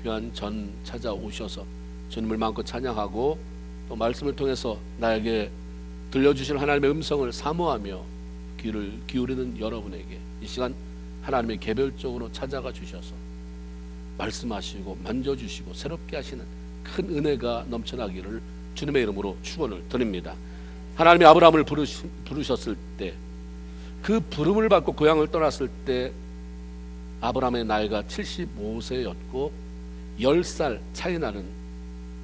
귀한 전 찾아오셔서 주님을 마음껏 찬양하고 또 말씀을 통해서 나에게 들려주실 하나님의 음성을 사모하며 귀를 기울이는 여러분에게 이 시간 하나님의 개별적으로 찾아가 주셔서 말씀하시고 만져주시고 새롭게 하시는 큰 은혜가 넘쳐나기를 주님의 이름으로 축원을 드립니다. 하나님이 아브라함을 부르셨을 때, 그 부름을 받고 고향을 떠났을 때 아브라함의 나이가 75세였고 10살 차이 나는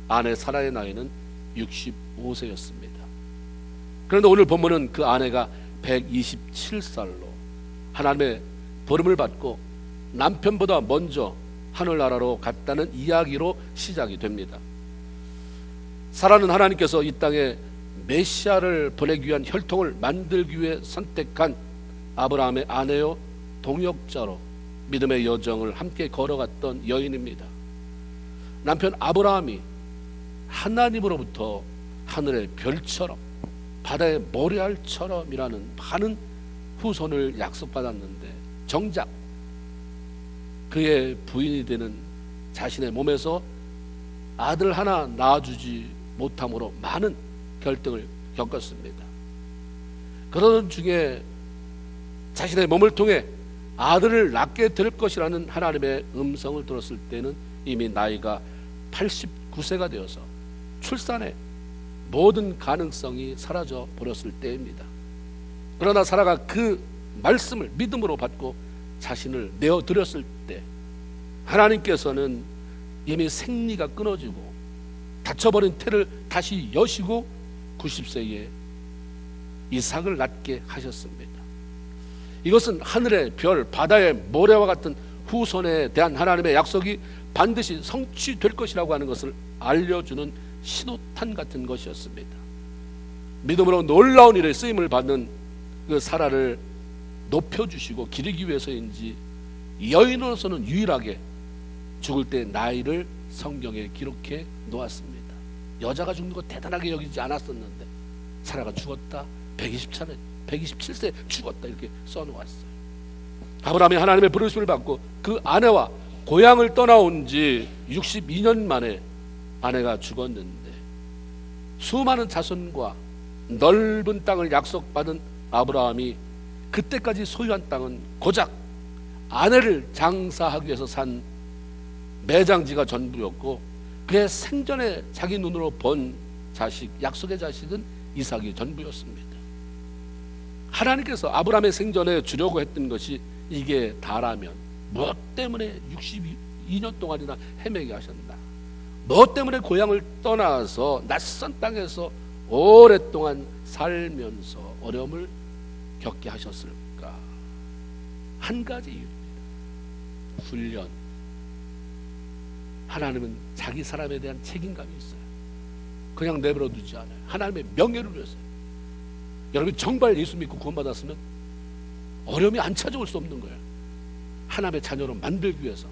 아내 사라의 나이는 65세였습니다. 그런데 오늘 본문은 그 아내가 127살로 하나님의 부름을 받고 남편보다 먼저 하늘나라로 갔다는 이야기로 시작이 됩니다. 사라는 하나님께서 이 땅에 메시아를 보내기 위한 혈통을 만들기 위해 선택한 아브라함의 아내요 동역자로 믿음의 여정을 함께 걸어갔던 여인입니다. 남편 아브라함이 하나님으로부터 하늘의 별처럼 바다의 모래알처럼이라는 많은 후손을 약속받았는데 정작 그의 부인이 되는 자신의 몸에서 아들 하나 낳아주지 못함으로 많은 갈등을 겪었습니다. 그러던 중에 자신의 몸을 통해 아들을 낳게 될 것이라는 하나님의 음성을 들었을 때는 이미 나이가 89세가 되어서 출산의 모든 가능성이 사라져 버렸을 때입니다. 그러나 사라가 그 말씀을 믿음으로 받고 자신을 내어드렸을 때 하나님께서는 이미 생리가 끊어지고 닫혀버린 태를 다시 여시고 90세에 이삭을 낳게 하셨습니다. 이것은 하늘의 별, 바다의 모래와 같은 후손에 대한 하나님의 약속이 반드시 성취될 것이라고 하는 것을 알려주는 신호탄 같은 것이었습니다. 믿음으로 놀라운 일에 쓰임을 받는 그 사라를 높여주시고 기리기 위해서인지 여인으로서는 유일하게 죽을 때 나이를 성경에 기록해 놓았습니다. 여자가 죽는 거 대단하게 여기지 않았었는데 사라가 죽었다, 127세 죽었다 이렇게 써놓았어요. 아브라함이 하나님의 부르심을 받고 그 아내와 고향을 떠나온 지 62년 만에 아내가 죽었는데 수많은 자손과 넓은 땅을 약속받은 아브라함이 그때까지 소유한 땅은 고작 아내를 장사하기 위해서 산 매장지가 전부였고 그의 생전에 자기 눈으로 본 자식, 약속의 자식은 이삭이 전부였습니다. 하나님께서 아브라함의 생전에 주려고 했던 것이 이게 다라면 무엇 때문에 62년 동안이나 헤매게 하셨나? 무엇 때문에 고향을 떠나서 낯선 땅에서 오랫동안 살면서 어려움을 겪게 하셨을까? 한 가지 이유입니다. 훈련. 하나님은 자기 사람에 대한 책임감이 있어요. 그냥 내버려 두지 않아요. 하나님의 명예를 위해서. 여러분이 정말 예수 믿고 구원받았으면 어려움이 안 찾아올 수 없는 거예요. 하나님의 자녀로 만들기 위해서.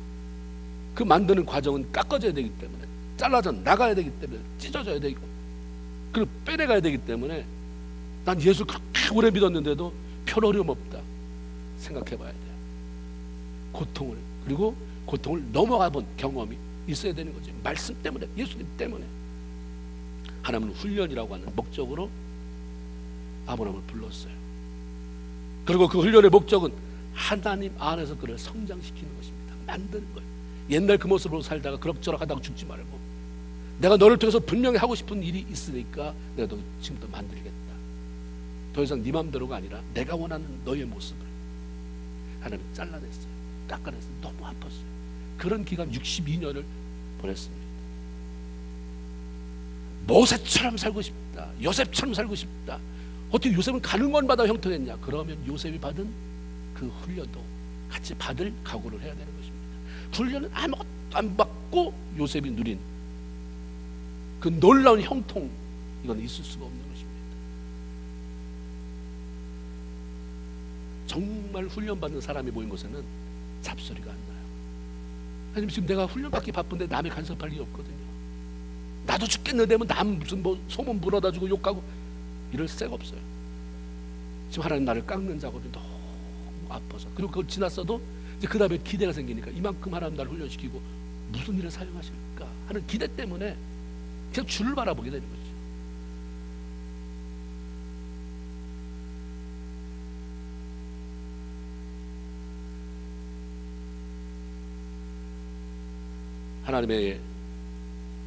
그 만드는 과정은 깎아져야 되기 때문에, 잘라져 나가야 되기 때문에, 찢어져야 되고, 그리고 빼내가야 되기 때문에 난 예수 그렇게 오래 믿었는데도 별 어려움 없다 생각해 봐야 돼요. 고통을, 그리고 고통을 넘어가 본 경험이 있어야 되는 거지. 말씀 때문에, 예수님 때문에. 하나님은 훈련이라고 하는 목적으로 아브라함을 불렀어요. 그리고 그 훈련의 목적은 하나님 안에서 그를 성장시키는 것입니다. 만드는 거예요. 옛날 그 모습으로 살다가 그럭저럭 하다가 죽지 말고, 내가 너를 통해서 분명히 하고 싶은 일이 있으니까 내가 너 지금부터 만들겠다. 더 이상 네 맘대로가 아니라 내가 원하는 너의 모습을 하나님 잘라냈어요. 깎아냈어요. 너무 아팠어요. 그런 기간 62년을 보냈습니다. 모세처럼 살고 싶다, 요셉처럼 살고 싶다. 어떻게 요셉은 가는 곳마다 형통했냐? 그러면 요셉이 받은 그 훈련도 같이 받을 각오를 해야 되는 것입니다. 훈련은 아무것도 안 받고 요셉이 누린 그 놀라운 형통, 이건 있을 수가 없는 것입니다. 정말 훈련받는 사람이 모인 곳에는 잡소리가 안 나요. 아니면 지금 내가 훈련받기 바쁜데 남의 간섭할 일이 없거든요. 나도 죽겠는데 남 무슨 뭐 소문 불어다 주고 욕하고 이럴 새가 없어요. 지금 하나님 나를 깎는 작업이 너무 아파서, 그리고 그걸 지났어도 이제 그 다음에 기대가 생기니까 이만큼 하나님 나를 훈련시키고 무슨 일에 사용하실까 하는 기대 때문에 그냥 주를 바라보게 되는 거죠. 하나님의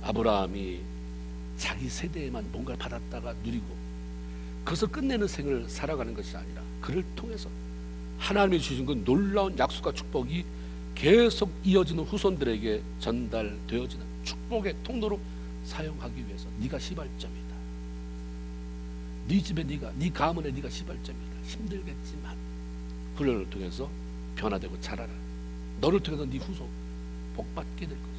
아브라함이 자기 세대에만 뭔가를 받았다가 누리고 그것을 끝내는 생을 살아가는 것이 아니라 그를 통해서 하나님이 주신 그 놀라운 약속과 축복이 계속 이어지는 후손들에게 전달되어지는 축복의 통로로 사용하기 위해서 네가 시발점이다. 네 집에 네 가문에 네가 시발점이다. 힘들겠지만 훈련을 통해서 변화되고 자라라. 너를 통해서 네 후손 복받게 될 것이다.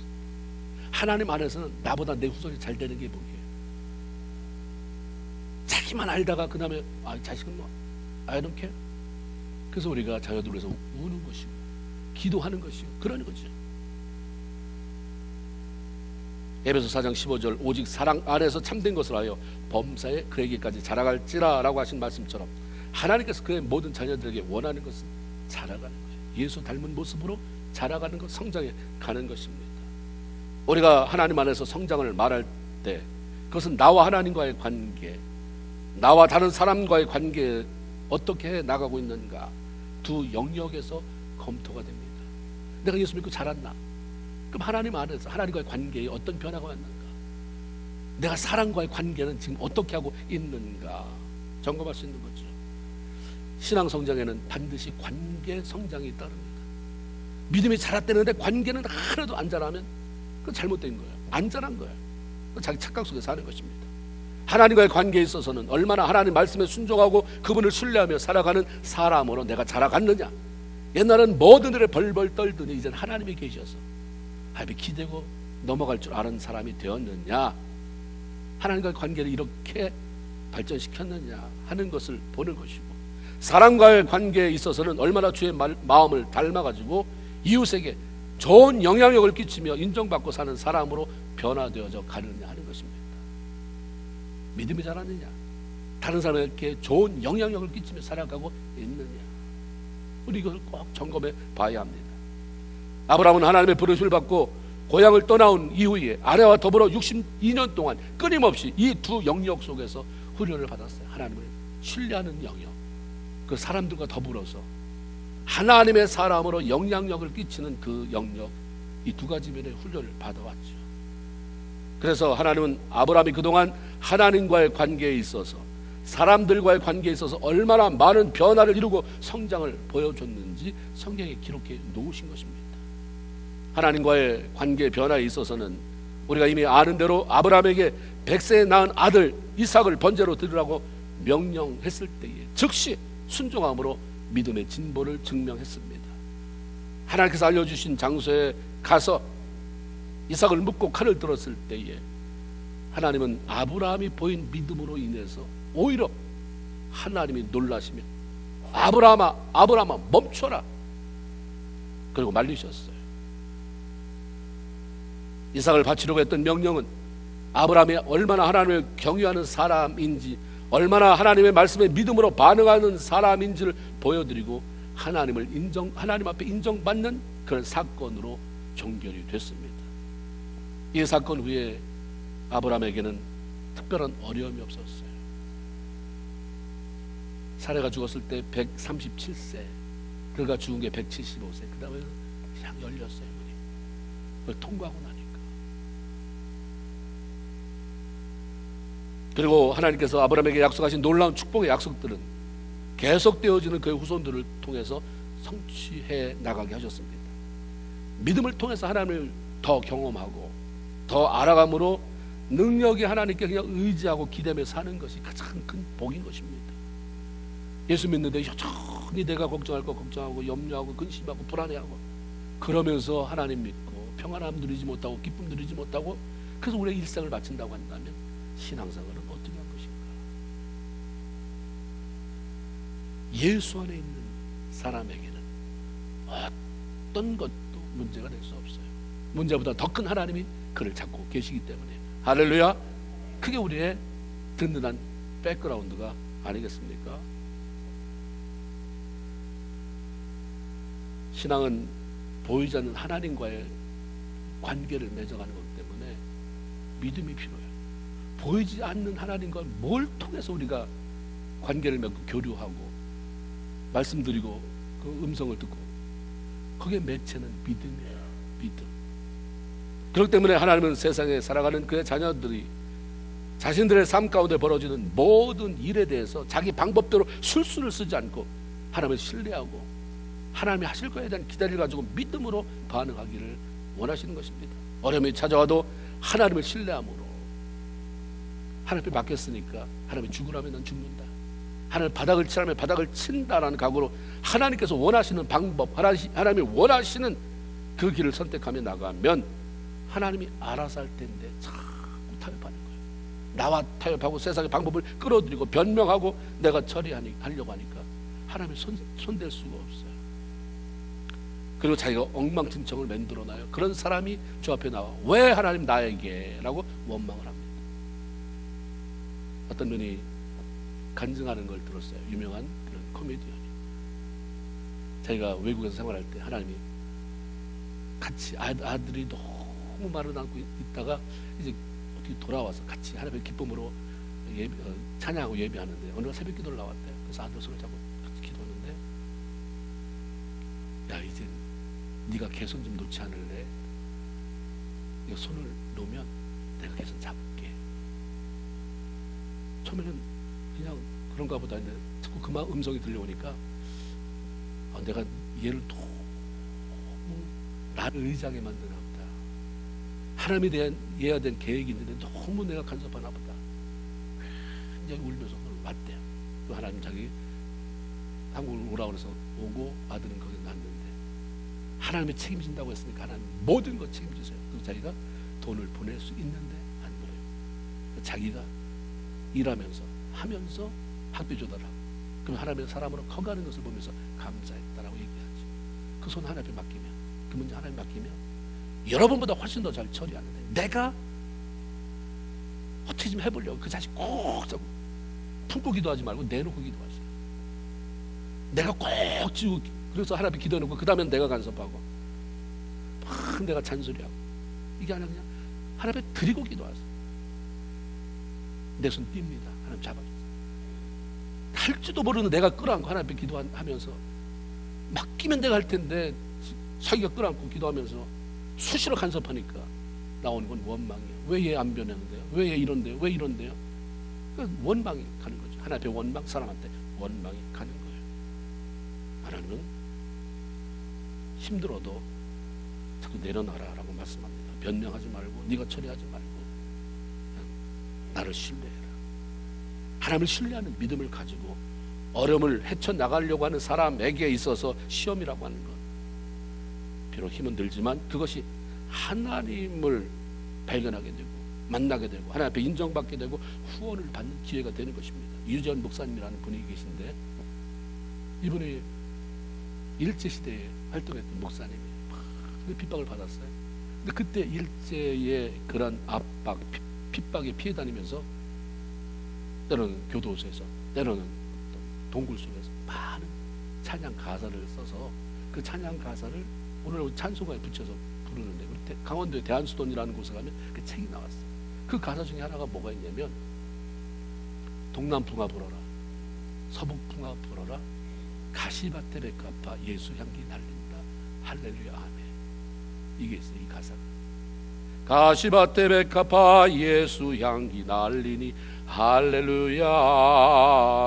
하나님 안에서는 나보다 내 후손이 잘 되는 게 뭐예요? 자기만 알다가 그 다음에 자식은 뭐 I don't care. 그래서 우리가 자녀들을 위해서 우는 것이고 기도하는 것이고 그러는 거죠. 에베소 4장 15절 오직 사랑 안에서 참된 것을 하여 범사에 그에게까지 자라갈지라 라고 하신 말씀처럼 하나님께서 그의 모든 자녀들에게 원하는 것은 자라가는 거예요. 예수 닮은 모습으로 자라가는 것, 성장해 가는 것입니다. 우리가 하나님 안에서 성장을 말할 때 그것은 나와 하나님과의 관계, 나와 다른 사람과의 관계에 어떻게 나가고 있는가 두 영역에서 검토가 됩니다. 내가 예수 믿고 자랐나? 그럼 하나님 안에서 하나님과의 관계에 어떤 변화가 왔는가? 내가 사람과의 관계는 지금 어떻게 하고 있는가? 점검할 수 있는 거죠. 신앙 성장에는 반드시 관계 성장이 따릅니다. 믿음이 자랐다는데 관계는 하나도 안 자라면 그건 잘못된 거예요. 안 자란 거예요. 자기 착각 속에 사는 것입니다. 하나님과의 관계에 있어서는 얼마나 하나님 말씀에 순종하고 그분을 신뢰하며 살아가는 사람으로 내가 자라갔느냐. 옛날엔 모든 일에 벌벌 떨더니 이제는 하나님이 계셔서 하나님이 기대고 넘어갈 줄 아는 사람이 되었느냐, 하나님과의 관계를 이렇게 발전시켰느냐 하는 것을 보는 것이고, 사람과의 관계에 있어서는 얼마나 주의 마음을 닮아가지고 이웃에게 좋은 영향력을 끼치며 인정받고 사는 사람으로 변화되어져 가느냐 하는 것입니다. 믿음이 자랐느냐, 다른 사람에게 좋은 영향력을 끼치며 살아가고 있느냐, 우리 이걸 꼭 점검해 봐야 합니다. 아브라함은 하나님의 부르심을 받고 고향을 떠나온 이후에 아내와 더불어 62년 동안 끊임없이 이 두 영역 속에서 훈련을 받았어요. 하나님을 신뢰하는 영역, 그 사람들과 더불어서 하나님의 사람으로 영향력을 끼치는 그 영역, 이 두 가지 면의 훈련을 받아왔죠. 그래서 하나님은 아브라함이 그동안 하나님과의 관계에 있어서, 사람들과의 관계에 있어서 얼마나 많은 변화를 이루고 성장을 보여줬는지 성경에 기록해 놓으신 것입니다. 하나님과의 관계 변화에 있어서는 우리가 이미 아는 대로 아브라함에게 100세에 낳은 아들 이삭을 번제로 드리라고 명령했을 때에 즉시 순종함으로 믿음의 진보를 증명했습니다. 하나님께서 알려주신 장소에 가서 이삭을 묻고 칼을 들었을 때에 하나님은 아브라함이 보인 믿음으로 인해서 오히려 하나님이 놀라시며 아브라함아, 아브라함아 멈춰라, 그리고 말리셨어요. 이삭을 바치려고 했던 명령은 아브라함이 얼마나 하나님을 경외하는 사람인지, 얼마나 하나님의 말씀에 믿음으로 반응하는 사람인지를 보여드리고 하나님 앞에 인정받는 그런 사건으로 종결이 됐습니다. 이 사건 후에 아브라함에게는 특별한 어려움이 없었어요. 사레가 죽었을 때 137세, 그가 죽은 게 175세, 그 다음에 그냥 열렸어요. 그걸 통과하고 나니까. 그리고 하나님께서 아브라함에게 약속하신 놀라운 축복의 약속들은 계속되어지는 그의 후손들을 통해서 성취해 나가게 하셨습니다. 믿음을 통해서 하나님을 더 경험하고 더 알아감으로 능력이 하나님께 그냥 의지하고 기대며 사는 것이 가장 큰 복인 것입니다. 예수 믿는데 여전히 내가 걱정할 거 걱정하고 염려하고 근심하고 불안해하고 그러면서 하나님 믿고 평안함 누리지 못하고 기쁨 누리지 못하고 그래서 우리의 일생을 마친다고 한다면 신앙생활은 어떻게 한 것인가? 예수 안에 있는 사람에게는 어떤 것도 문제가 될 수 없어요. 문제보다 더 큰 하나님이 그를 잡고 계시기 때문에. 할렐루야. 그게 우리의 든든한 백그라운드가 아니겠습니까? 신앙은 보이지 않는 하나님과의 관계를 맺어가는 것 때문에 믿음이 필요해요. 보이지 않는 하나님과 뭘 통해서 우리가 관계를 맺고 교류하고 말씀드리고 그 음성을 듣고, 거기에 매체는 믿음이에요. 믿음. 그렇기 때문에 하나님은 세상에 살아가는 그의 자녀들이 자신들의 삶 가운데 벌어지는 모든 일에 대해서 자기 방법대로 술수를 쓰지 않고 하나님을 신뢰하고 하나님이 하실 거에 대한 기대를 가지고 믿음으로 반응하기를 원하시는 것입니다. 어려움이 찾아와도 하나님을 신뢰함으로, 하나님 앞에 맡겼으니까 하나님이 죽으라면 난 죽는다, 하나님 바닥을 치라면 바닥을 친다라는 각오로 하나님께서 원하시는 방법, 하나님이 원하시는 그 길을 선택하며 나가면 하나님이 알아서 할 텐데 자꾸 타협하는 거예요. 나와 타협하고 세상의 방법을 끌어들이고 변명하고 내가 처리하려고 하니까 하나님이 손댈 수가 없어요. 그리고 자기가 엉망진창을 만들어놔요. 그런 사람이 주 앞에 나와 왜 하나님 나에게? 라고 원망을 합니다. 어떤 분이 간증하는 걸 들었어요. 유명한 그런 코미디언이. 자기가 외국에서 생활할 때 하나님이 같이 아들이 너무 말을 안고 있다가 이제 어떻게 돌아와서 같이 하나님의 기쁨으로 찬양하고 예배하는데 어느 날 새벽 기도를 나왔대요. 그래서 아들 손을 잡고 같이 기도하는데, 야 이제 네가 개손 좀 놓지 않을래? 네가 손을 놓으면 내가 개손 잡을게. 처음에는 그냥 그런가 보다 했는데 자꾸 그 음성이 들려오니까 내가 얘를 너무 나를 의지하게 만드나 보다. 하나님에 대한 얘에 대한 계획이 있는데 너무 내가 간섭하나 보다. 굉장히 울면서 왔대요. 또 하나님 자기 한국으로 오라고 그래서 오고 아들은 거기 났는데 하나님이 책임진다고 했으니까 하나님 모든 것 책임지세요. 그래서 자기가 돈을 보낼 수 있는데 안 보내요. 자기가 일하면서 하면서 학비 조달하고, 그럼 하나님의 사람으로 커가는 것을 보면서 감사했다라고 얘기하지. 그 손 하나님 앞에 맡기면, 그 문제 하나님 맡기면 여러분보다 훨씬 더 잘 처리하는데, 내가 어떻게 좀 해보려고 그 자식 꼭 잡고 품고 기도하지 말고 내놓고 기도하세요. 내가 꼭 지우고, 그래서 하나님 앞에 기도해놓고 그 다음엔 내가 간섭하고 막 내가 잔소리하고, 이게 아니라 그냥 하나님 앞에 드리고 기도하세요. 내 손 띱니다. 하나님 잡아주세요. 할지도 모르는 내가 끌어안고 하나님 앞에 기도하면서, 맡기면 내가 할 텐데 자기가 끌어안고 기도하면서 수시로 간섭하니까 나오는 건 원망이에요. 왜 얘 안 변했는데요? 왜 얘 이런데요? 왜 이런데요? 원망이 가는 거죠. 하나님 앞에 원망, 사람한테 원망이 가는 거예요. 하나님은 힘들어도 자꾸 내려놔라라고 말씀합니다. 변명하지 말고 네가 처리하지 말고 나를 신뢰해라. 하나님을 신뢰하는 믿음을 가지고 어려움을 헤쳐나가려고 하는 사람에게 있어서 시험이라고 하는 것, 비록 힘은 들지만 그것이 하나님을 발견하게 되고 만나게 되고 하나님 앞에 인정받게 되고 후원을 받는 기회가 되는 것입니다. 유재현 목사님이라는 분이 계신데, 이분이 일제시대에 활동했던 목사님이에요. 핍박을 받았어요. 근데 그때 일제의 그런 압박, 핍박에 피해 다니면서 때로는 교도소에서, 때로는 동굴 속에서 많은 찬양 가사를 써서 그 찬양 가사를 오늘 찬송가에 붙여서 부르는데, 우리 강원도의 대한수돈이라는 곳에 가면 그 책이 나왔어요. 그 가사 중에 하나가 뭐가 있냐면, 동남풍아 불어라, 서북풍아 불어라, 가시밭에 백합화 예수 향기 날린다, 할렐루야 아멘. 이게 있어요. 이 가사가 가시밭에 백합화 예수 향기 날리니 할렐루야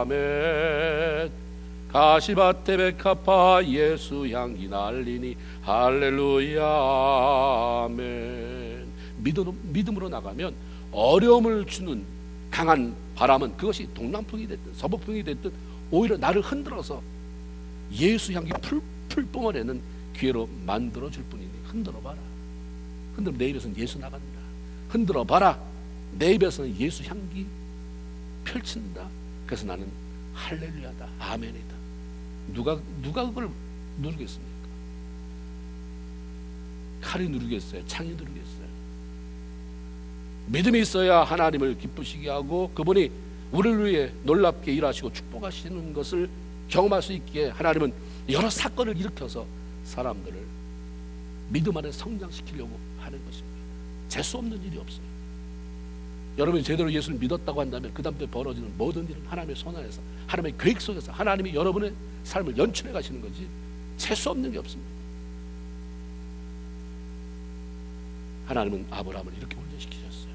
아멘. 가시밭에 백합화 예수 향기 날리니 할렐루야 아멘. 믿음으로 나가면 어려움을 주는 강한 바람은 그것이 동남풍이 됐든 서북풍이 됐든 오히려 나를 흔들어서 예수 향기 풀풀 뿜어내는 기회로 만들어 줄 뿐이니 흔들어 봐라. 흔들어 내 입에서는 예수 나간다. 흔들어 봐라. 내 입에서는 예수 향기 펼친다. 그래서 나는 할렐루야다, 아멘이다. 누가 그걸 누르겠습니까? 칼이 누르겠어요? 창이 누르겠어요? 믿음이 있어야 하나님을 기쁘시게 하고 그분이 우리를 위해 놀랍게 일하시고 축복하시는 것을 경험할 수 있기에 하나님은 여러 사건을 일으켜서 사람들을 믿음 안에 성장시키려고 하는 것입니다. 재수 없는 일이 없어요. 여러분이 제대로 예수를 믿었다고 한다면 그 다음에 벌어지는 모든 일은 하나님의 손 안에서, 하나님의 계획 속에서 하나님이 여러분의 삶을 연출해 가시는 거지 재수 없는 게 없습니다. 하나님은 아브라함을 이렇게 훈련시키셨어요.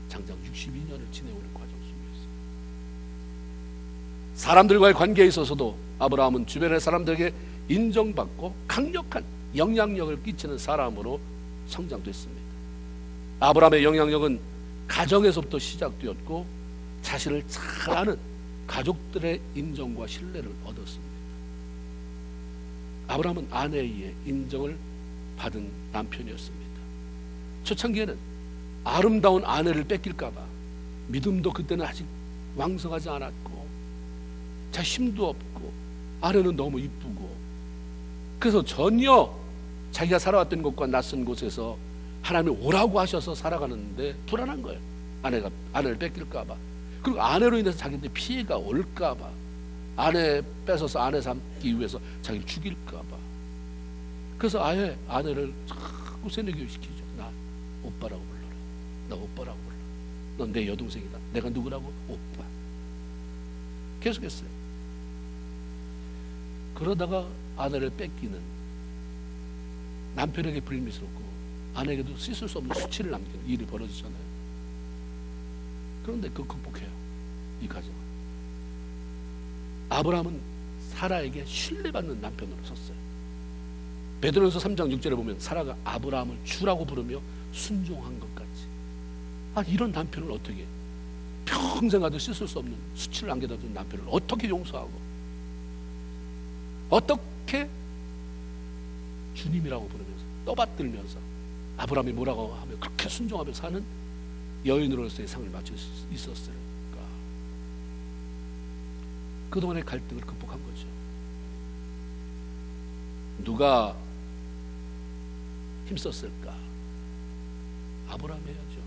장장 62년을 지내오는 과정 속에서 사람들과의 관계에 있어서도 아브라함은 주변의 사람들에게 인정받고 강력한 영향력을 끼치는 사람으로 성장됐습니다. 아브라함의 영향력은 가정에서부터 시작되었고 자신을 잘 아는 가족들의 인정과 신뢰를 얻었습니다. 아브라함은 아내에 의해 인정을 받은 남편이었습니다. 초창기에는 아름다운 아내를 뺏길까봐 믿음도 그때는 아직 왕성하지 않았고 자 힘도 없고 아내는 너무 이쁘고 그래서 전혀 자기가 살아왔던 곳과 낯선 곳에서 하나님이 오라고 하셔서 살아가는데 불안한 거예요. 아내를 뺏길까봐. 그리고 아내로 인해서 자기한테 피해가 올까봐. 아내 뺏어서 아내 삼기 위해서 자기를 죽일까봐. 그래서 아예 아내를 자꾸 세뇌교육시키죠. 나 오빠라고 불러라. 나 오빠라고 불러. 넌 내 여동생이다. 내가 누구라고? 오빠. 계속했어요. 그러다가 아내를 뺏기는 남편에게 불미스럽고 아내에게도 씻을 수 없는 수치를 남기는 일이 벌어지잖아요. 그런데 그걸 극복해요. 이 가정은. 아브라함은 사라에게 신뢰받는 남편으로 섰어요. 베드로전서 3장 6절에 보면 사라가 아브라함을 주라고 부르며 순종한 것 같이. 이런 남편을 어떻게 평생 가도 씻을 수 없는 수치를 남겨다 둔 남편을 어떻게 용서하고 어떻게 주님이라고 부르면서 떠받들면서 아브라함이 뭐라고 하면 그렇게 순종하며 사는 여인으로서의 상을 맞출 수 있었을까? 그동안의 갈등을 극복한 거죠. 누가 힘썼을까? 아브라함이 해야죠.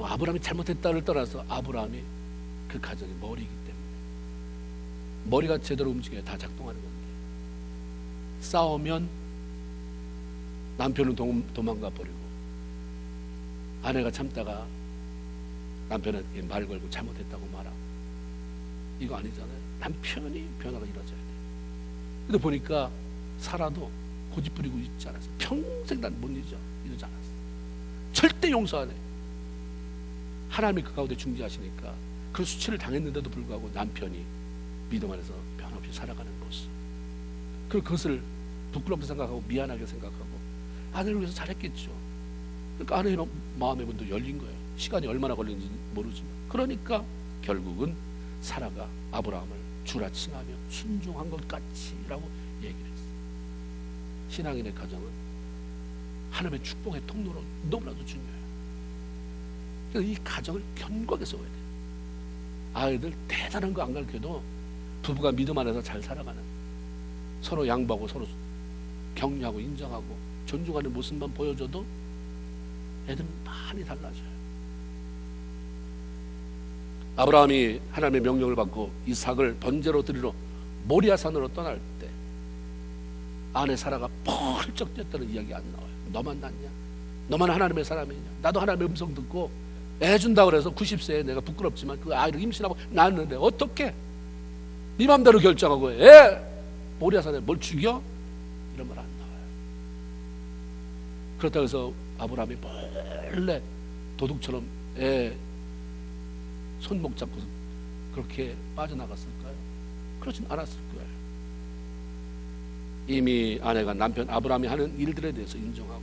아브라함이 잘못했다를 떠나서 아브라함이 그 가정의 머리이기 때문에 머리가 제대로 움직여야 다 작동하는 건데 싸우면 남편은 도망가 버리고 아내가 참다가 남편에게 말 걸고 잘못했다고 말하고 이거 아니잖아요. 남편이 변화가 이루어져야 돼요. 근데 보니까 사라도 고집 부리고 있지 않았어요. 평생 난 못 잊어 이러지 않았어요. 절대 용서 안 해. 하나님이 그 가운데 중재하시니까 그 수치를 당했는데도 불구하고 남편이 믿음 안에서 변함없이 살아가는 모습. 그리고 그것을 부끄럽게 생각하고 미안하게 생각하고 아내를 위해서 잘했겠죠. 그러니까 아내의 마음의 문도 열린 거예요. 시간이 얼마나 걸리는지 모르지만. 그러니까 결국은 사라가 아브라함을 주라 칭하며 순종한 것 같이라고 얘기를 했어요. 신앙인의 가정은 하나님의 축복의 통로로 너무나도 중요해요. 그래서 이 가정을 견고하게 세워야 돼요. 아이들 대단한 거 안 가르쳐도 부부가 믿음 안에서 잘 살아가는, 서로 양보하고 서로 격려하고 인정하고 존중하는 모습만 보여줘도 애들은 많이 달라져요. 아브라함이 하나님의 명령을 받고 이삭을 번제로 드리러 모리아산으로 떠날 때 아내 사라가 펄쩍 뛰었다는 이야기 안 나와요. 너만 낫냐? 너만 하나님의 사람이냐? 나도 하나님의 음성 듣고 애 준다 그래서 90세에 내가 부끄럽지만 그 아이를 임신하고 낳았는데 어떻게 네 맘대로 결정하고 애 모리아산에 뭘 죽여? 이런 말 안 나와요. 그렇다고 해서 아브라함이 몰래 도둑처럼 애 손목 잡고 그렇게 빠져나갔을까요? 그렇진 않았을 거예요. 이미 아내가 남편 아브라함이 하는 일들에 대해서 인정하고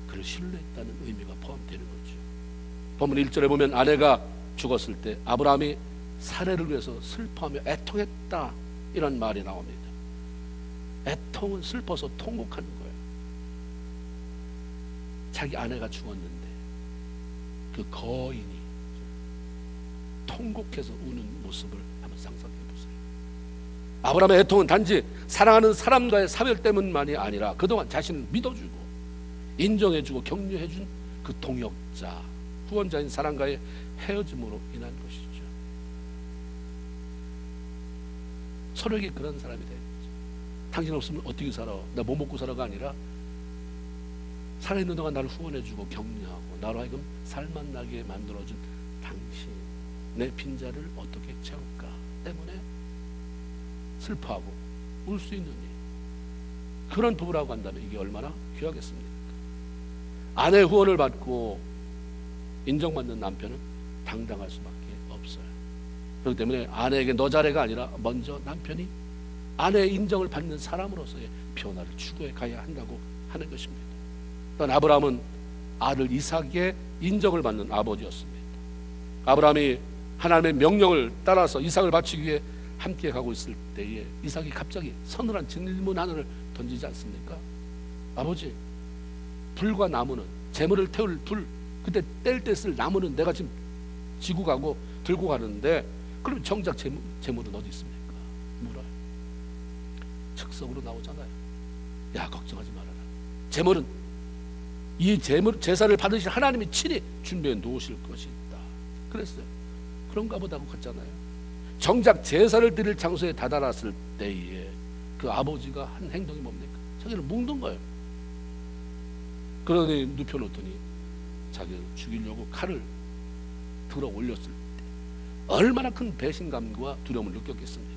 그를 신뢰했다는 의미가 포함되는 거죠. 본문 1절에 보면 아내가 죽었을 때 아브라함이 사례를 위해서 슬퍼하며 애통했다 이런 말이 나옵니다. 애통은 슬퍼서 통곡하는 거예요. 자기 아내가 죽었는데 그 거인이 통곡해서 우는 모습을 한번 상상해 보세요. 아브라함의 애통은 단지 사랑하는 사람과의 사별 때문만이 아니라 그동안 자신을 믿어주고 인정해주고 격려해준 그 동역자, 후원자인 사람과의 헤어짐으로 인한 것이죠. 서로에게 그런 사람이 돼야죠. 당신 없으면 어떻게 살아? 나 뭐 먹고 살아가 아니라 살아있는 동안 나를 후원해주고 격려하고 나로 하여금 살맛나게 만들어준 당신, 내 빈자를 어떻게 채울까 때문에 슬퍼하고 울 수 있느니, 그런 부부라고 한다면 이게 얼마나 귀하겠습니까? 아내의 후원을 받고 인정받는 남편은 당당할 수밖에 없어요. 그렇기 때문에 아내에게 너 잘해가 아니라 먼저 남편이 아내의 인정을 받는 사람으로서의 변화를 추구해 가야 한다고 하는 것입니다. 또한 아브라함은 아들 이삭의 인정을 받는 아버지였습니다. 아브라함이 하나님의 명령을 따라서 이삭을 바치기 위해 함께 가고 있을 때에 이삭이 갑자기 서늘한 질문 하나를 던지지 않습니까? 아버지, 불과 나무는, 재물을 태울 불, 그때 뗄 때 쓸 나무는 내가 지금 지고 가고 들고 가는데 그럼 정작 재물은 어디 있습니까? 물어요. 즉석으로 나오잖아요. 야, 걱정하지 말아라. 재물은 이 제사를 받으실 하나님이 친히 준비해 놓으실 것이 있다. 그랬어요. 그런가 보다고 갔잖아요. 정작 제사를 드릴 장소에 다다랐을 때에 그 아버지가 한 행동이 뭡니까? 자기를 묶는 거예요. 그러더니 눕혀놓더니 자기를 죽이려고 칼을 들어 올렸을 때 얼마나 큰 배신감과 두려움을 느꼈겠습니까?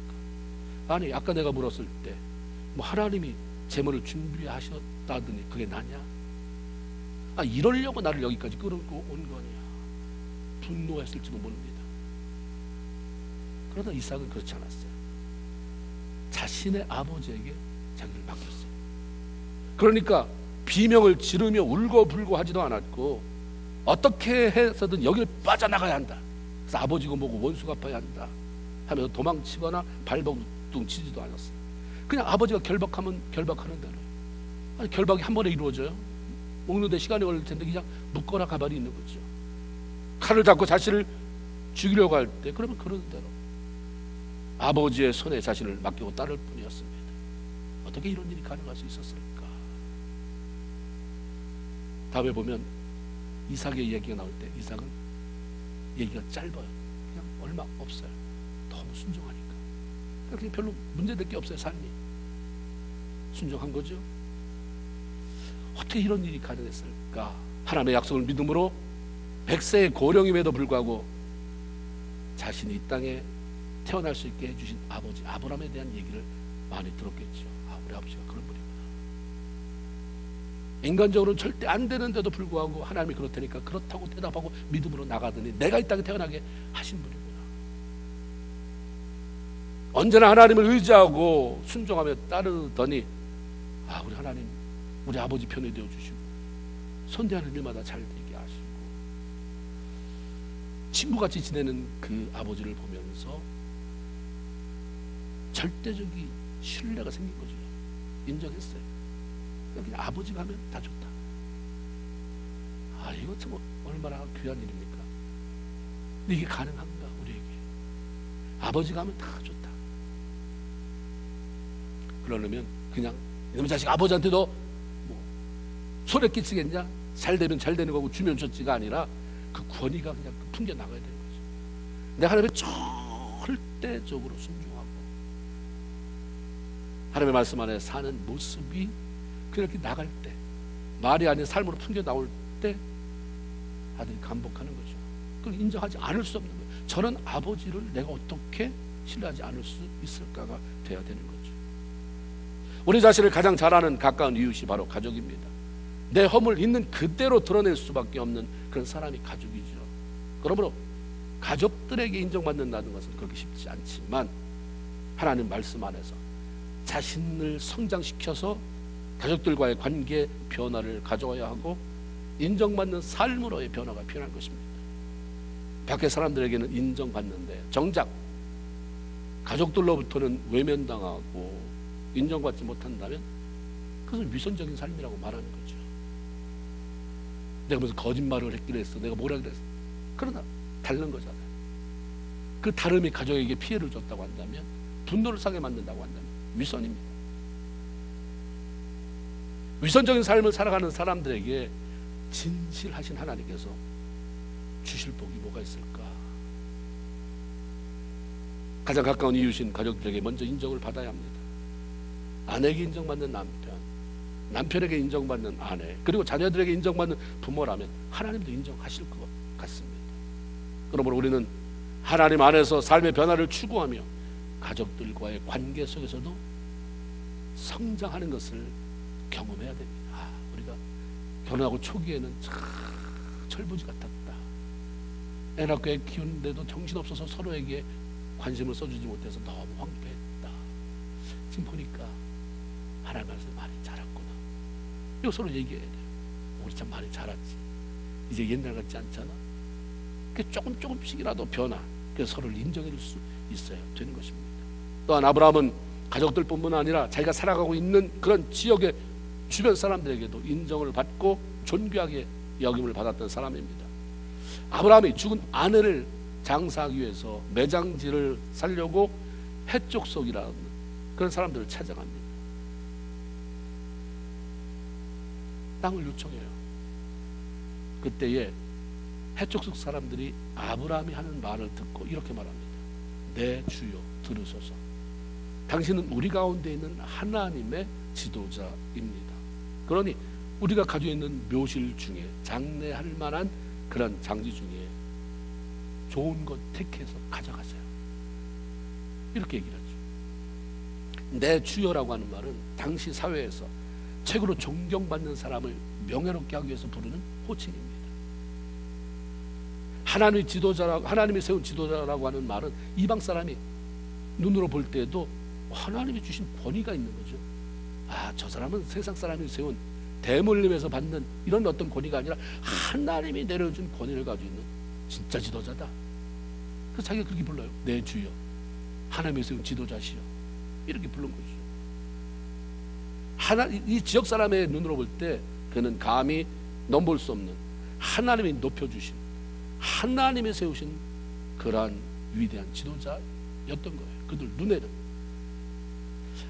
아니, 아까 내가 물었을 때 뭐 하나님이 재물을 준비하셨다더니 그게 나냐? 아, 이러려고 나를 여기까지 끌고 온 거냐? 분노했을지도 모릅니다. 그러나 이삭은 그렇지 않았어요. 자신의 아버지에게 자기를 맡겼어요. 그러니까 비명을 지르며 울고불고 하지도 않았고 어떻게 해서든 여기를 빠져나가야 한다. 그래서 아버지고 뭐고 원수 갚아야 한다 하면서 도망치거나 발버둥 치지도 않았어요. 그냥 아버지가 결박하면 결박하는 대로. 아니, 결박이 한 번에 이루어져요? 먹는데 시간이 걸릴 텐데 그냥 묶거나 가만히 있는 거죠. 칼을 잡고 자신을 죽이려고 할 때 그러면 그러는 대로 아버지의 손에 자신을 맡기고 따를 뿐이었습니다. 어떻게 이런 일이 가능할 수 있었을까? 다음에 보면 이삭의 얘기가 나올 때 이삭은 얘기가 짧아요. 그냥 얼마 없어요. 너무 순종하니까. 그냥 별로 문제될 게 없어요. 삶이 순종한 거죠. 어떻게 이런 일이 가능했을까? 하나님의 약속을 믿음으로 100세의 고령임에도 불구하고 자신이 이 땅에 태어날 수 있게 해주신 아버지 아브라함에 대한 얘기를 많이 들었겠죠. 아, 우리 아버지가 그런 분이구나. 인간적으로는 절대 안 되는데도 불구하고 하나님이 그렇다니까 그렇다고 대답하고 믿음으로 나가더니 내가 이 땅에 태어나게 하신 분이구나. 언제나 하나님을 의지하고 순종하며 따르더니 아, 우리 하나님 우리 아버지 편이 되어주시고 선대하는 일마다 잘 되게 하시고 친구같이 지내는 그 아버지를 보면서 절대적인 신뢰가 생긴 거죠. 인정했어요. 그냥 아버지가 하면 다 좋다. 아, 이거 참 얼마나 귀한 일입니까? 근데 이게 가능한가 우리에게? 아버지가 하면 다 좋다. 그러려면 그냥 이놈의 자식 아버지한테 너 뭐 소리 끼치겠냐? 잘 되면 잘 되는 거고 주면 좋지가 아니라 그 권위가 그냥 풍겨 나가야 되는 거죠. 내가 하나님의 절대적으로 순종하고 하나님의 말씀 안에 사는 모습이 그렇게 나갈 때 말이 아닌 삶으로 풍겨 나올 때 아들이 감복하는 거죠. 그걸 인정하지 않을 수 없는 거예요. 저는 아버지를 내가 어떻게 신뢰하지 않을 수 있을까가 돼야 되는 거죠. 우리 자신을 가장 잘 아는 가까운 이웃이 바로 가족입니다. 내 허물 있는 그대로 드러낼 수밖에 없는 그런 사람이 가족이죠. 그러므로 가족들에게 인정받는다는 것은 그렇게 쉽지 않지만 하나님 말씀 안에서 자신을 성장시켜서 가족들과의 관계 변화를 가져와야 하고 인정받는 삶으로의 변화가 필요한 것입니다. 밖에 사람들에게는 인정받는데 정작 가족들로부터는 외면당하고 인정받지 못한다면 그것은 위선적인 삶이라고 말하는 거죠. 내가 무슨 거짓말을 했기로 했어, 내가 뭐라 그랬어. 그러나 다른 거잖아요. 그 다름이 가족에게 피해를 줬다고 한다면, 분노를 사게 만든다고 한다면 위선입니다. 위선적인 삶을 살아가는 사람들에게 진실하신 하나님께서 주실 복이 뭐가 있을까? 가장 가까운 이웃인 가족들에게 먼저 인정을 받아야 합니다. 아내에게 인정받는 남편, 남편에게 인정받는 아내, 그리고 자녀들에게 인정받는 부모라면 하나님도 인정하실 것 같습니다. 그러므로 우리는 하나님 안에서 삶의 변화를 추구하며 가족들과의 관계 속에서도 성장하는 것을 경험해야 됩니다. 우리가 결혼하고 초기에는 참 철부지 같았다. 애 낳고 애 키우는데도 정신없어서 서로에게 관심을 써주지 못해서 너무 황폐했다. 지금 보니까 하나님 안에서 많이 자랐구나. 이거 서로 얘기해야 돼요. 우리 참 많이 자랐지. 이제 옛날 같지 않잖아. 조금씩이라도 변화, 그래서 서로를 인정해 줄 수 있어야 되는 것입니다. 또한 아브라함은 가족들뿐만 아니라 자기가 살아가고 있는 그런 지역의 주변 사람들에게도 인정을 받고 존귀하게 여김을 받았던 사람입니다. 아브라함이 죽은 아내를 장사하기 위해서 매장지를 살려고 해족속이라는 그런 사람들을 찾아갑니다. 땅을 요청해요. 그때에 해족속 사람들이 아브라함이 하는 말을 듣고 이렇게 말합니다. 내 주여 들으소서. 당신은 우리 가운데 있는 하나님의 지도자입니다. 그러니 우리가 가지고 있는 묘실 중에 장례할 만한 그런 장지 중에 좋은 것 택해서 가져가세요. 이렇게 얘기를 하죠. 내 주여라고 하는 말은 당시 사회에서 최고로 존경받는 사람을 명예롭게 하기 위해서 부르는 호칭입니다. 하나님이 세운 지도자라고 하는 말은 이방 사람이 눈으로 볼 때에도 하나님이 주신 권위가 있는 거죠. 저 사람은 세상 사람이 세운 대물림에서 받는 이런 어떤 권위가 아니라 하나님이 내려준 권위를 가지고 있는 진짜 지도자다. 그래서 자기가 그렇게 불러요. 내 주여, 하나님이 세운 지도자시여, 이렇게 부른 거죠. 이 지역 사람의 눈으로 볼 때 그는 감히 넘볼 수 없는 하나님이 높여주신, 하나님이 세우신 그러한 위대한 지도자였던 거예요. 그들 눈에는.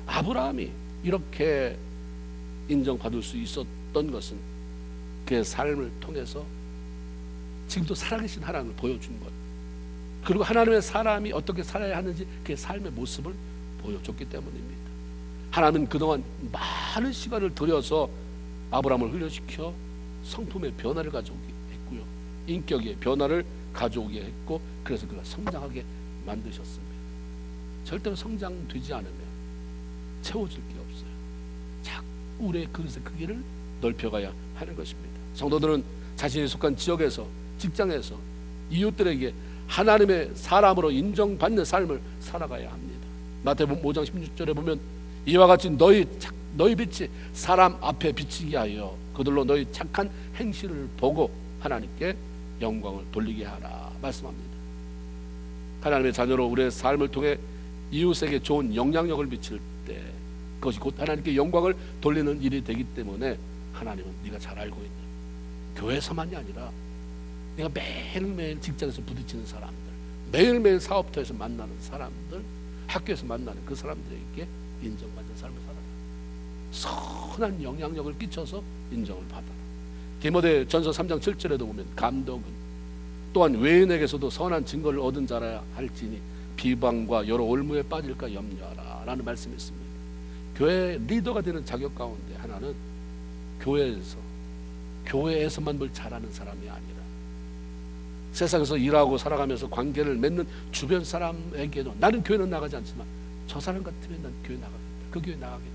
아브라함이 이렇게 인정받을 수 있었던 것은 그의 삶을 통해서 지금도 살아계신 하나님을 보여준 것, 그리고 하나님의 사람이 어떻게 살아야 하는지 그의 삶의 모습을 보여줬기 때문입니다. 하나님은 그동안 많은 시간을 들여서 아브라함을 훈련시켜 성품의 변화를 가져오게 했고요, 인격의 변화를 가져오게 했고, 그래서 그가 성장하게 만드셨습니다. 절대로 성장되지 않으면 채워질 게 없어요. 자꾸 우리의 그릇의 크기를 넓혀가야 하는 것입니다. 성도들은 자신이 속한 지역에서, 직장에서 이웃들에게 하나님의 사람으로 인정받는 삶을 살아가야 합니다. 마태복음 5장 16절에 보면 이와 같이 너희 빛이 사람 앞에 비치게 하여 그들로 너희 착한 행실을 보고 하나님께 영광을 돌리게 하라 말씀합니다. 하나님의 자녀로 우리의 삶을 통해 이웃에게 좋은 영향력을 미칠 때 그것이 곧 하나님께 영광을 돌리는 일이 되기 때문에 하나님은 네가 잘 알고 있는 교회에서만이 아니라 내가 매일매일 직장에서 부딪히는 사람들, 매일매일 사업터에서 만나는 사람들, 학교에서 만나는 그 사람들에게 인정받는 삶을 살아라. 선한 영향력을 끼쳐서 인정을 받아라. 디모데전서 3장 7절에도 보면 감독은 또한 외인에게서도 선한 증거를 얻은 자라 할지니 비방과 여러 올무에 빠질까 염려하라 라는 말씀이 있습니다. 교회 리더가 되는 자격 가운데 하나는 교회에서만 뭘 잘하는 사람이 아니라 세상에서 일하고 살아가면서 관계를 맺는 주변 사람에게도 나는 교회는 나가지 않지만 저 사람 같으면 난 교회 나가겠다, 그 교회 나가겠다.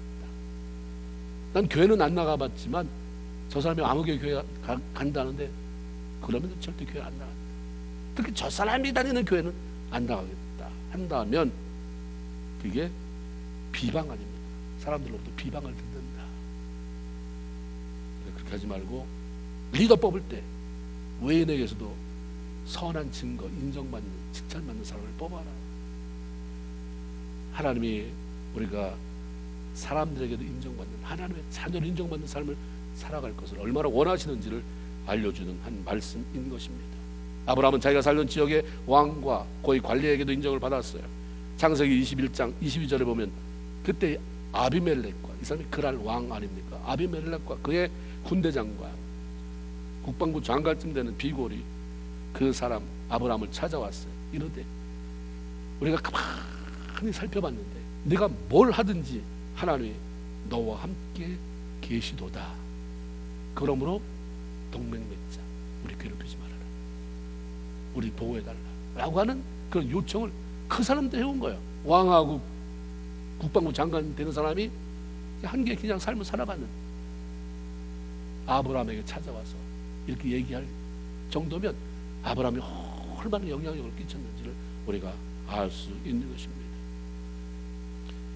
난 교회는 안 나가봤지만 저 사람이 아무 교회 간다는데 그러면 절대 교회 안 나간다. 특히 저 사람이 다니는 교회는 안 나가겠다 한다면 그게 비방 아닙니다. 사람들로부터 비방을 듣는다. 그렇게 하지 말고 리더 뽑을 때 외인에게서도 선한 증거, 인정받는, 칭찬받는 사람을 뽑아라. 하나님이 우리가 사람들에게도 인정받는, 하나님의 자녀를 인정받는 삶을 살아갈 것을 얼마나 원하시는지를 알려주는 한 말씀인 것입니다. 아브라함은 자기가 살던 지역의 왕과 고위 관리에게도 인정을 받았어요. 창세기 21장 22절에 보면 그때 아비멜렉과, 이 사람이 그랄 왕 아닙니까? 아비멜렉과 그의 군대장과 국방부 장관쯤 되는 비골이 그 사람 아브라함을 찾아왔어요. 이러되 우리가 가만히 살펴봤는데 네가 뭘 하든지 하나님이 너와 함께 계시도다. 그러므로 동맹 맺자. 우리 괴롭히지 말아라. 우리 보호해달라. 라고 하는 그런 요청을 그 사람도 해온 거예요. 왕하고 국방부 장관 되는 사람이 한계 그냥 삶을 살아가는 아브라함에게 찾아와서 이렇게 얘기할 정도면 아브라함이 얼마나 영향력을 끼쳤는지를 우리가 알 수 있는 것입니다.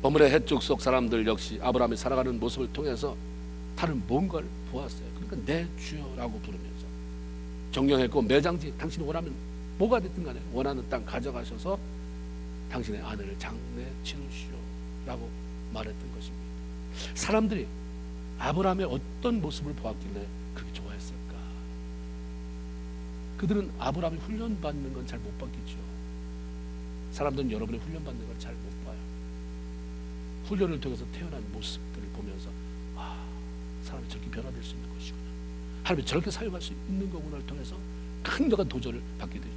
본문의 해쪽 속 사람들 역시 아브라함이 살아가는 모습을 통해서 다른 뭔가를 보았어요. 그러니까 내 주여라고 부르면서 정령했고 매장지 당신이 원하면 뭐가 됐든 간에 원하는 땅 가져가셔서 당신의 아내를 장례 치르시오라고 말했던 것입니다. 사람들이 아브라함의 어떤 모습을 보았길래 그렇게 좋아했을까? 그들은 아브라함이 훈련받는 건 잘 못 봤겠죠. 사람들은 여러분의 훈련받는 걸 잘 못 봐요. 훈련을 통해서 태어난 모습들을 보면서 사람이 저렇게 변화될 수 있는 것이구나, 하나님이 저렇게 사용할 수 있는 거구나를 통해서 강력한 도전을 받게 되죠.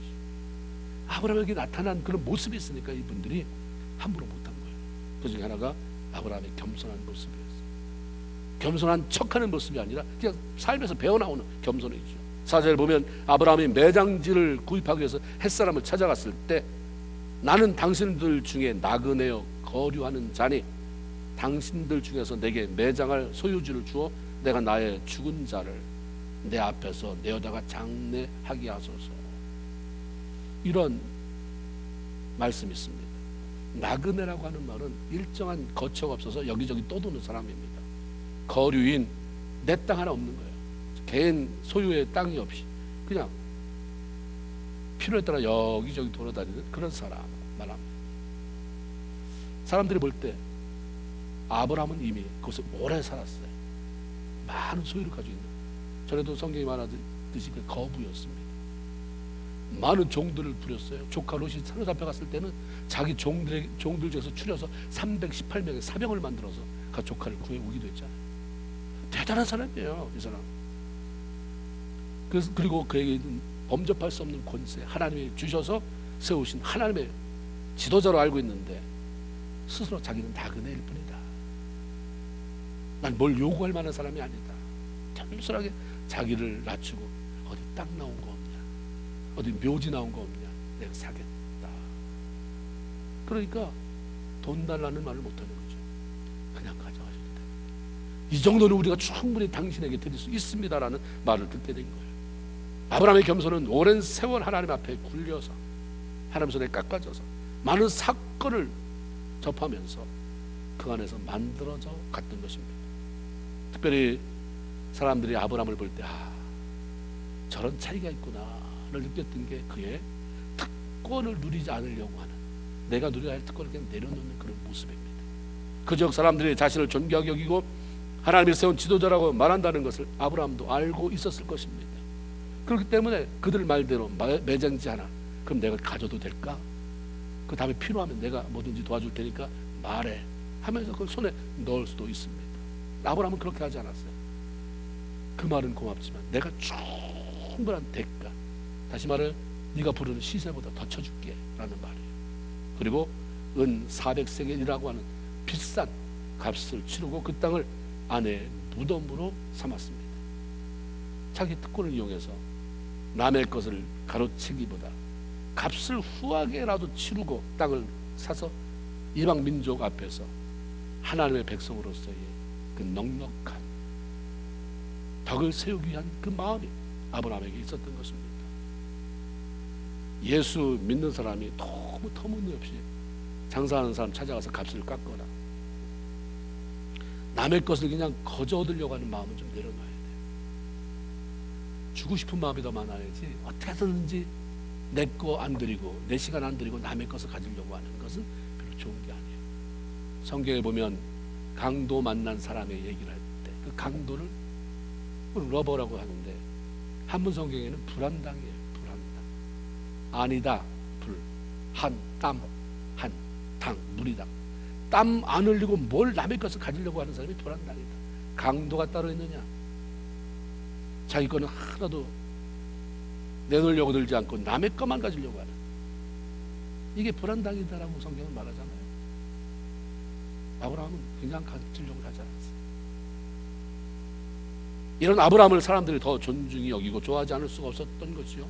아브라함에게 나타난 그런 모습이 있으니까 이분들이 함부로 못한 거예요. 그 중에 하나가 아브라함의 겸손한 모습이었어요. 겸손한 척하는 모습이 아니라 그냥 삶에서 배어나오는 겸손이죠. 4절 보면 아브라함이 매장지를 구입하기 위해서 햇사람을 찾아갔을 때 나는 당신들 중에 나그네여 거류하는 자니 당신들 중에서 내게 매장할 소유지를 주어 내가 나의 죽은 자를 내 앞에서 내어다가 장례하게 하소서. 이런 말씀이 있습니다. 나그네라고 하는 말은 일정한 거처가 없어서 여기저기 떠도는 사람입니다. 거류인, 내 땅 하나 없는 거예요. 개인 소유의 땅이 없이 그냥 필요에 따라 여기저기 돌아다니는 그런 사람 말합니다. 사람들이 볼 때 아브라함은 이미 그것을 오래 살았어요. 많은 소유를 가지고 있는, 전에도 성경이 말하듯이 그 거부였습니다. 많은 종들을 부렸어요. 조카 롯이 사로잡혀갔을 때는 자기 종들 중에서 추려서 318명의 사병을 만들어서 그 조카를 구해오기도 했잖아요. 대단한 사람이에요, 이 사람. 그리고 그에게 범접할 수 없는 권세, 하나님이 주셔서 세우신 하나님의 지도자로 알고 있는데 스스로 자기는 나그네일 뿐이다. 난 뭘 요구할 만한 사람이 아니다. 겸손하게 자기를 낮추고 어디 땅 나온 거 없냐, 어디 묘지 나온 거 없냐, 내가 사겠다. 그러니까 돈 달라는 말을 못하는 거죠. 그냥 가져가셔도 돼. 이 정도는 우리가 충분히 당신에게 드릴 수 있습니다라는 말을 듣게 된 거예요. 아브라함의 겸손은 오랜 세월 하나님 앞에 굴려서 하나님 손에 깎아져서 많은 사건을 접하면서 그 안에서 만들어져 갔던 것입니다. 특별히 사람들이 아브라함을 볼 때 저런 차이가 있구나를 느꼈던 게 그의 특권을 누리지 않으려고 하는, 내가 누려야 할 특권을 그냥 내려놓는 그런 모습입니다. 그 지역 사람들이 자신을 존귀하게 여기고 하나님이 세운 지도자라고 말한다는 것을 아브라함도 알고 있었을 것입니다. 그렇기 때문에 그들 말대로 매장지 하나, 그럼 내가 가져도 될까? 그 다음에 필요하면 내가 뭐든지 도와줄 테니까 말해 하면서 그걸 손에 넣을 수도 있습니다. 아브라함은 그렇게 하지 않았어요. 그 말은 고맙지만 내가 충분한 대가, 다시 말해 네가 부르는 시세보다 더 쳐줄게 라는 말이에요. 그리고 은 400세겔이라고 하는 비싼 값을 치르고 그 땅을 아내의 무덤으로 삼았습니다. 자기 특권을 이용해서 남의 것을 가로채기보다 값을 후하게라도 치르고 땅을 사서 이방 민족 앞에서 하나님의 백성으로서의 그 넉넉한 덕을 세우기 위한 그 마음이 아브라함에게 있었던 것입니다. 예수 믿는 사람이 너무 터무니없이 장사하는 사람 찾아가서 값을 깎거나 남의 것을 그냥 거저 얻으려고 하는 마음은 좀 내려놔야 돼요. 주고 싶은 마음이 더 많아야지 어떻게 해서든지 내 거 안 드리고 내 시간 안 드리고 남의 것을 가지려고 하는 것은 별로 좋은 게 아니에요. 성경에 보면 강도 만난 사람의 얘기를 할 때 그 강도를 러버라고 하는데 한문 성경에는 불안당이에요. 불안당. 아니다 불, 한 땀, 한 당, 무리당. 땀 안 흘리고 뭘 남의 것을 가지려고 하는 사람이 불안당이다. 강도가 따로 있느냐? 자기 거는 하나도 내놓으려고 들지 않고 남의 것만 가지려고 하는, 이게 불안당이다라고 성경은 말하잖아요. 아브라함은 그냥 가지려고 하지 않았어요. 이런 아브라함을 사람들이 더 존중히 여기고 좋아하지 않을 수가 없었던 것이요,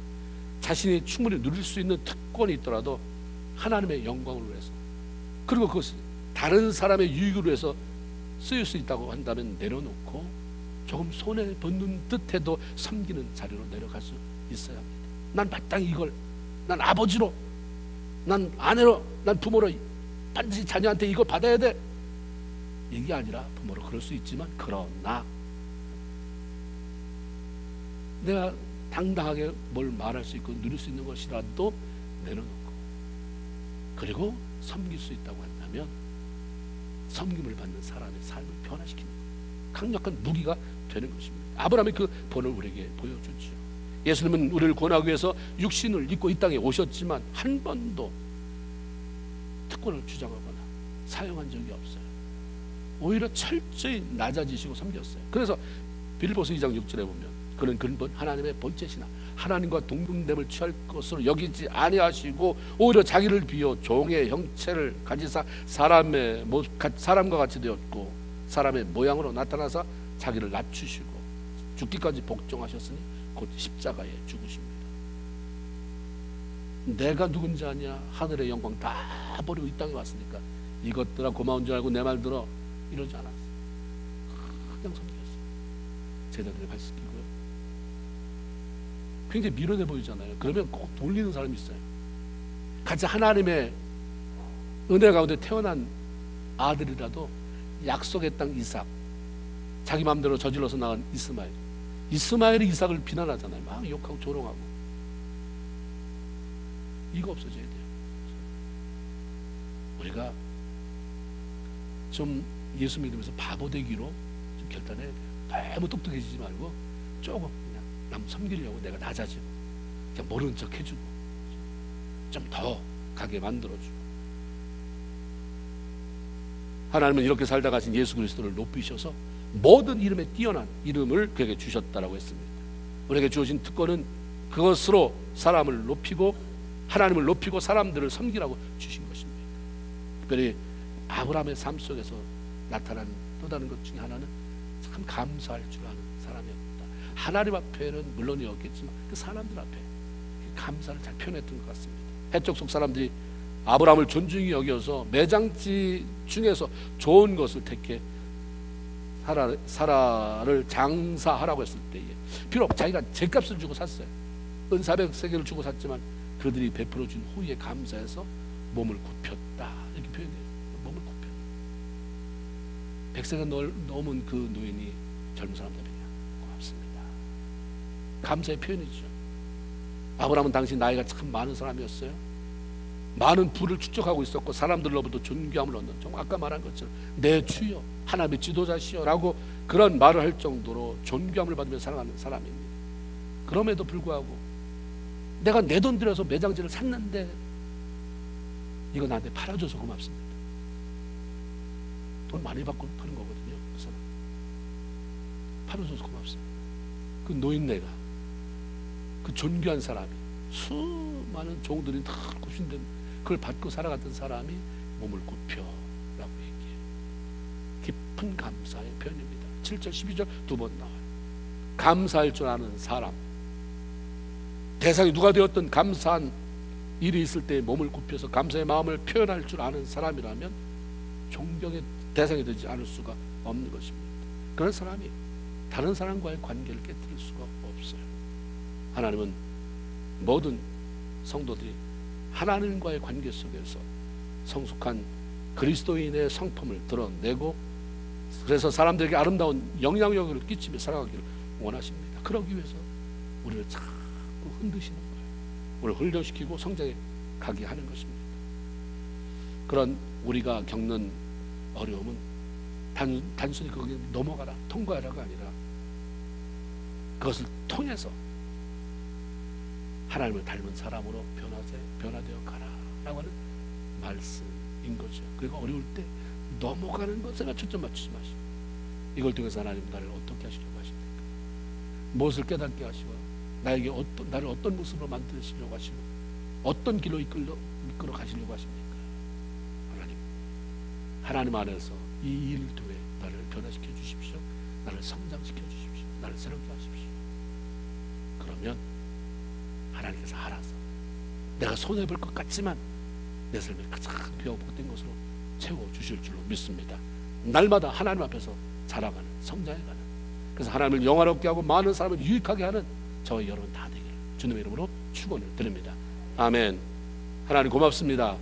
자신이 충분히 누릴 수 있는 특권이 있더라도 하나님의 영광을 위해서, 그리고 그것이 다른 사람의 유익을 위해서 쓰일 수 있다고 한다면 내려놓고 조금 손해 벗는 듯해도 섬기는 자리로 내려갈 수 있어야 합니다. 난 마땅히 이걸, 난 아버지로, 난 아내로, 난 부모로 반드시 자녀한테 이걸 받아야 돼, 이게 아니라 부모로 그럴 수 있지만, 그러나 내가 당당하게 뭘 말할 수 있고 누릴 수 있는 것이라도 내려놓고, 그리고 섬길 수 있다고 한다면 섬김을 받는 사람의 삶을 변화시키는 강력한 무기가 되는 것입니다. 아브라함이 그 본을 우리에게 보여주죠. 예수님은 우리를 구원하기 위해서 육신을 입고 이 땅에 오셨지만 한 번도 특권을 주장하거나 사용한 적이 없어요. 오히려 철저히 낮아지시고 섬겼어요. 그래서 빌립보서 2장 6절에 보면 그는 근본 하나님의 본체시나 하나님과 동등됨을 취할 것으로 여기지 아니하시고 오히려 자기를 비워 종의 형체를 가지사 사람과 같이 되었고 사람의 모양으로 나타나사 자기를 낮추시고 죽기까지 복종하셨으니 곧 십자가에 죽으십니다. 내가 누군지 아냐, 하늘의 영광 다 버리고 이 땅에 왔으니까 이것들아 고마운 줄 알고 내 말 들어, 이러지 않았어요. 그냥 섬겼어요. 제자들의 발 씻기고요. 굉장히 미련해 보이잖아요. 그러면 꼭 돌리는 사람이 있어요. 같이 하나님의 은혜 가운데 태어난 아들이라도 약속의 땅 이삭, 자기 마음대로 저질러서 나간 이스마엘이 이삭을 비난하잖아요. 막 욕하고 조롱하고. 이거 없어져야 돼요. 우리가 좀 예수 믿으면서 바보 되기로 좀 결단해야 돼요. 너무 똑똑해지지 말고 조금 그냥 남 섬기려고 내가 낮아지고 그냥 모르는 척 해주고 좀 더 가게 만들어주고. 하나님은 이렇게 살다 가신 예수 그리스도를 높이셔서 모든 이름에 뛰어난 이름을 그에게 주셨다라고 했습니다. 우리에게 주어진 특권은 그것으로 사람을 높이고 하나님을 높이고 사람들을 섬기라고 주신 것입니다. 특별히 아브라함의 삶 속에서 나타난 또 다른 것 중에 하나는 참 감사할 줄 아는 사람이었다. 하나님 앞에는 물론이었겠지만 그 사람들 앞에 감사를 잘 표현했던 것 같습니다. 해적 속 사람들이 아브라함을 존중히 여겨서 매장지 중에서 좋은 것을 택해 사라를 장사하라고 했을 때에 비록 자기가 죗값을 주고 샀어요. 은 400세겔을 주고 샀지만 그들이 베풀어 준 후에 감사해서 몸을 굽혔다, 이렇게 표현해요. 몸을 굽혀. 100세가 넘은 그 노인이 젊은 사람들이냐, 고맙습니다. 감사의 표현이죠. 아브라함은 당시 나이가 참 많은 사람이었어요. 많은 부를 축적하고 있었고 사람들로부터 존귀함을 얻는, 정말 아까 말한 것처럼 내 주여 하나님의 지도자시여 라고 그런 말을 할 정도로 존귀함을 받으며 살아가는 사람입니다. 그럼에도 불구하고 내가 내 돈 들여서 매장지를 샀는데 이거 나한테 팔아줘서 고맙습니다. 돈 많이 받고 파는 거거든요. 그 사람 팔아줘서 고맙습니다. 그 노인네가, 그 존귀한 사람이, 수많은 종들이 다 굽신된 그걸 받고 살아갔던 사람이 몸을 굽혀라고 얘기해요. 깊은 감사의 표현입니다. 7절 12절 두 번 나와요. 감사할 줄 아는 사람, 대상이 누가 되었든 감사한 일이 있을 때 몸을 굽혀서 감사의 마음을 표현할 줄 아는 사람이라면 존경의 대상이 되지 않을 수가 없는 것입니다. 그런 사람이 다른 사람과의 관계를 깨뜨릴 수가 없어요. 하나님은 모든 성도들이 하나님과의 관계 속에서 성숙한 그리스도인의 성품을 드러내고 그래서 사람들에게 아름다운 영향력을 끼치며 살아가기를 원하십니다. 그러기 위해서 우리를 자꾸 흔드시는 거예요. 우리를 훈련시키고 성장해 가게 하는 것입니다. 그런 우리가 겪는 어려움은 단순히 거기 넘어가라, 통과하라가 아니라 그것을 통해서 하나님을 닮은 사람으로 변화되어 가라라고 하는 말씀인 거죠. 그리고 어려울 때 넘어가는 것에 초점 맞추지 마시고 이걸 통해서 하나님 나를 어떻게 하시려고 하십니까? 무엇을 깨닫게 하시고 나를 어떤 모습으로 만드시려고 하시고 어떤 길로 이끌어 가시려고 하십니까? 하나님 안에서 이 일을 통해 나를 변화시켜 주십시오. 나를 성장시켜 주십시오. 나를 새롭게 하십시오. 그러면 하나님께서 알아서 내가 손해볼 것 같지만 내 삶에 가장 귀하고 복된 것으로 채워주실 줄로 믿습니다. 날마다 하나님 앞에서 자라가는, 성장해가는, 그래서 하나님을 영화롭게 하고 많은 사람을 유익하게 하는 저희 여러분 다 되기를 주님의 이름으로 축원을 드립니다. 아멘. 하나님 고맙습니다.